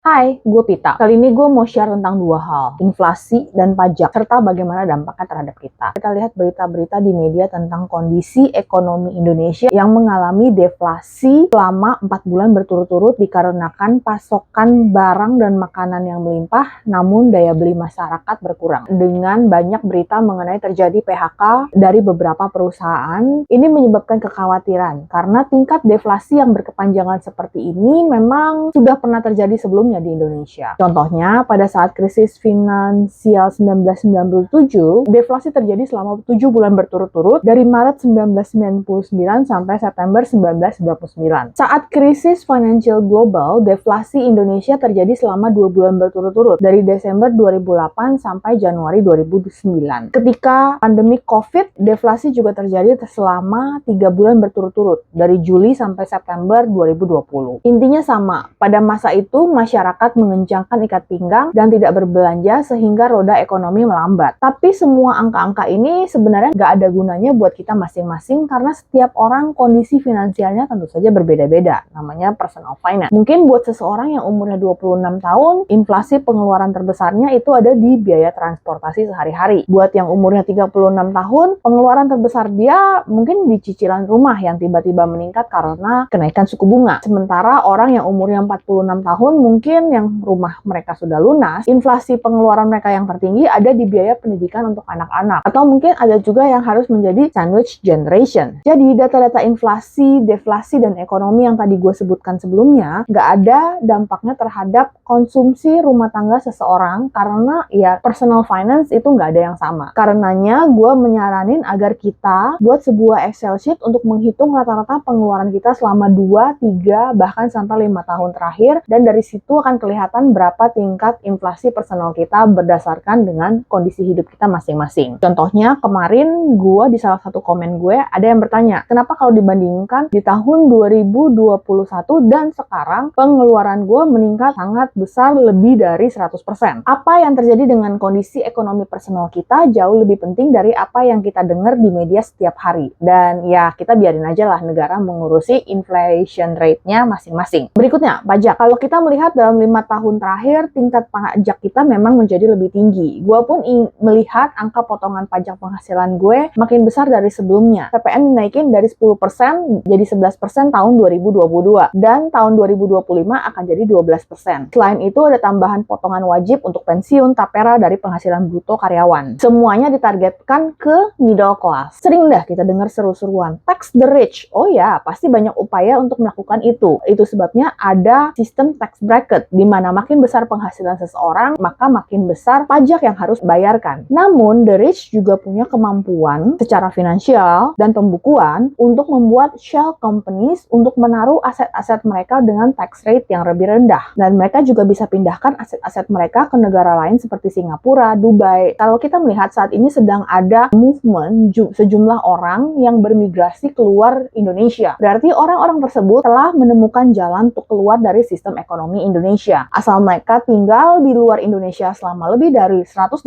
Hai, gue Pita. Kali ini gue mau share tentang dua hal, inflasi dan pajak, serta bagaimana dampaknya terhadap kita. Kita lihat berita-berita di media tentang kondisi ekonomi Indonesia yang mengalami deflasi selama 4 bulan berturut-turut dikarenakan pasokan barang dan makanan yang melimpah, namun daya beli masyarakat berkurang. Dengan banyak berita mengenai terjadi PHK dari beberapa perusahaan, ini menyebabkan kekhawatiran karena tingkat deflasi yang berkepanjangan seperti ini memang sudah pernah terjadi sebelumnya di Indonesia. Contohnya, pada saat krisis finansial 1997, deflasi terjadi selama 7 bulan berturut-turut dari Maret 1999 sampai September 1999. Saat krisis financial global, deflasi Indonesia terjadi selama 2 bulan berturut-turut dari Desember 2008 sampai Januari 2009. Ketika pandemi COVID, deflasi juga terjadi selama 3 bulan berturut-turut dari Juli sampai September 2020. Intinya sama, pada masa itu masyarakat mengencangkan ikat pinggang dan tidak berbelanja sehingga roda ekonomi melambat. Tapi semua angka-angka ini sebenarnya nggak ada gunanya buat kita masing-masing karena setiap orang kondisi finansialnya tentu saja berbeda-beda. Namanya personal finance. Mungkin buat seseorang yang umurnya 26 tahun, inflasi pengeluaran terbesarnya itu ada di biaya transportasi sehari-hari. Buat yang umurnya 36 tahun, pengeluaran terbesar dia mungkin di cicilan rumah yang tiba-tiba meningkat karena kenaikan suku bunga. Sementara orang yang umurnya 46 tahun mungkin yang rumah mereka sudah lunas, inflasi pengeluaran mereka yang tertinggi ada di biaya pendidikan untuk anak-anak. Atau mungkin ada juga yang harus menjadi sandwich generation. Jadi data-data inflasi, deflasi, dan ekonomi yang tadi gue sebutkan sebelumnya, nggak ada dampaknya terhadap konsumsi rumah tangga seseorang karena ya personal finance itu nggak ada yang sama. Karenanya gue menyaranin agar kita buat sebuah Excel sheet untuk menghitung rata-rata pengeluaran kita selama 2, 3, bahkan sampai 5 tahun terakhir, dan dari situ akan kelihatan berapa tingkat inflasi personal kita berdasarkan dengan kondisi hidup kita masing-masing. Contohnya kemarin gue di salah satu komen gue ada yang bertanya, kenapa kalau dibandingkan di tahun 2021 dan sekarang pengeluaran gue meningkat sangat besar lebih dari 100%. Apa yang terjadi dengan kondisi ekonomi personal kita jauh lebih penting dari apa yang kita dengar di media setiap hari. Dan ya kita biarin aja lah negara mengurusi inflation rate-nya masing-masing. Berikutnya, pajak. Kalau kita melihat dalam 5 tahun terakhir, tingkat pajak kita memang menjadi lebih tinggi. Gue pun melihat angka potongan pajak penghasilan gue makin besar dari sebelumnya. PPN dinaikin dari 10% jadi 11% tahun 2022. Dan tahun 2025 akan jadi 12%. Selain itu ada tambahan potongan wajib untuk pensiun, tapera dari penghasilan bruto karyawan. Semuanya ditargetkan ke middle class. Sering dah kita dengar seru-seruan, tax the rich. Oh ya, pasti banyak upaya untuk melakukan itu. Itu sebabnya ada sistem tax bracket, di mana makin besar penghasilan seseorang, maka makin besar pajak yang harus bayarkan. Namun, the rich juga punya kemampuan secara finansial dan pembukuan untuk membuat shell companies untuk menaruh aset-aset mereka dengan tax rate yang lebih rendah. Dan mereka juga bisa pindahkan aset-aset mereka ke negara lain seperti Singapura, Dubai. Kalau kita melihat saat ini sedang ada movement sejumlah orang yang bermigrasi keluar Indonesia. Berarti orang-orang tersebut telah menemukan jalan untuk keluar dari sistem ekonomi Indonesia. Asal mereka tinggal di luar Indonesia selama lebih dari 183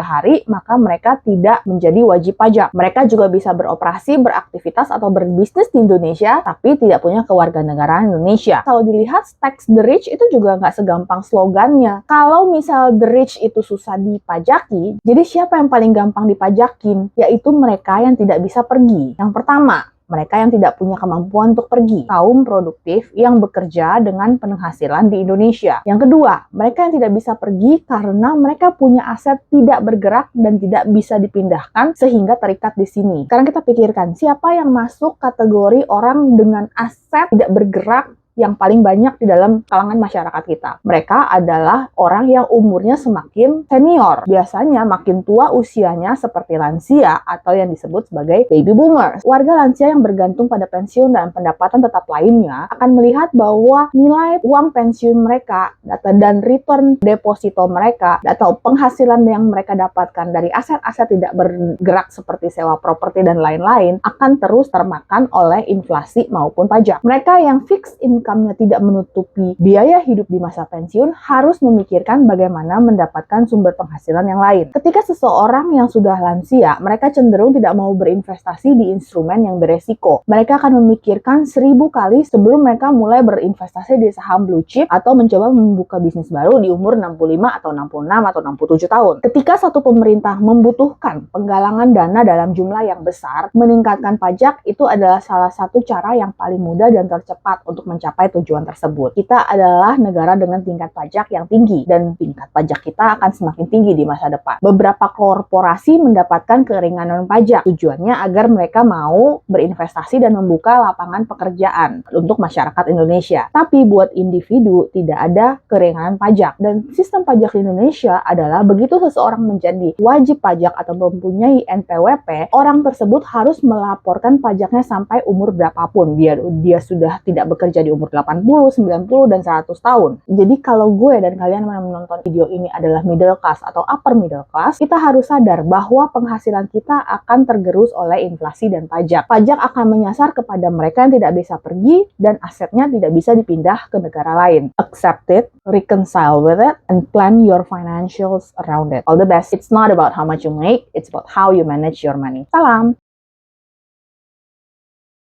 hari, maka mereka tidak menjadi wajib pajak. Mereka juga bisa beroperasi, beraktivitas, atau berbisnis di Indonesia, tapi tidak punya kewarganegaraan Indonesia. Kalau dilihat, tax the rich itu juga nggak segampang slogannya. Kalau misal the rich itu susah dipajaki, jadi siapa yang paling gampang dipajakin? Yaitu mereka yang tidak bisa pergi. Yang pertama, mereka yang tidak punya kemampuan untuk pergi. Kaum produktif yang bekerja dengan penghasilan di Indonesia. Yang kedua, mereka yang tidak bisa pergi karena mereka punya aset tidak bergerak dan tidak bisa dipindahkan sehingga terikat di sini. Sekarang kita pikirkan, siapa yang masuk kategori orang dengan aset tidak bergerak yang paling banyak di dalam kalangan masyarakat kita? Mereka adalah orang yang umurnya semakin senior. Biasanya makin tua usianya seperti lansia atau yang disebut sebagai baby boomers. Warga lansia yang bergantung pada pensiun dan pendapatan tetap lainnya akan melihat bahwa nilai uang pensiun mereka dan return deposito mereka atau penghasilan yang mereka dapatkan dari aset-aset tidak bergerak seperti sewa properti dan lain-lain akan terus termakan oleh inflasi maupun pajak. Mereka yang fixed income income-nya tidak menutupi biaya hidup di masa pensiun, harus memikirkan bagaimana mendapatkan sumber penghasilan yang lain. Ketika seseorang yang sudah lansia, mereka cenderung tidak mau berinvestasi di instrumen yang beresiko. Mereka akan memikirkan 1000 kali sebelum mereka mulai berinvestasi di saham blue chip atau mencoba membuka bisnis baru di umur 65 atau 66 atau 67 tahun. Ketika satu pemerintah membutuhkan penggalangan dana dalam jumlah yang besar, meningkatkan pajak itu adalah salah satu cara yang paling mudah dan tercepat untuk mencapai tujuan tersebut. Kita adalah negara dengan tingkat pajak yang tinggi dan tingkat pajak kita akan semakin tinggi di masa depan. Beberapa korporasi mendapatkan keringanan pajak. Tujuannya agar mereka mau berinvestasi dan membuka lapangan pekerjaan untuk masyarakat Indonesia. Tapi buat individu tidak ada keringanan pajak, dan sistem pajak di Indonesia adalah begitu seseorang menjadi wajib pajak atau mempunyai NPWP, orang tersebut harus melaporkan pajaknya sampai umur berapapun, biar dia sudah tidak bekerja di umur 80, 90, dan 100 tahun. Jadi kalau gue dan kalian yang menonton video ini adalah middle class atau upper middle class, kita harus sadar bahwa penghasilan kita akan tergerus oleh inflasi dan pajak. Pajak akan menyasar kepada mereka yang tidak bisa pergi dan asetnya tidak bisa dipindah ke negara lain. Accept it, reconcile with it, and plan your financials around it. All the best. It's not about how much you make, it's about how you manage your money. Salam!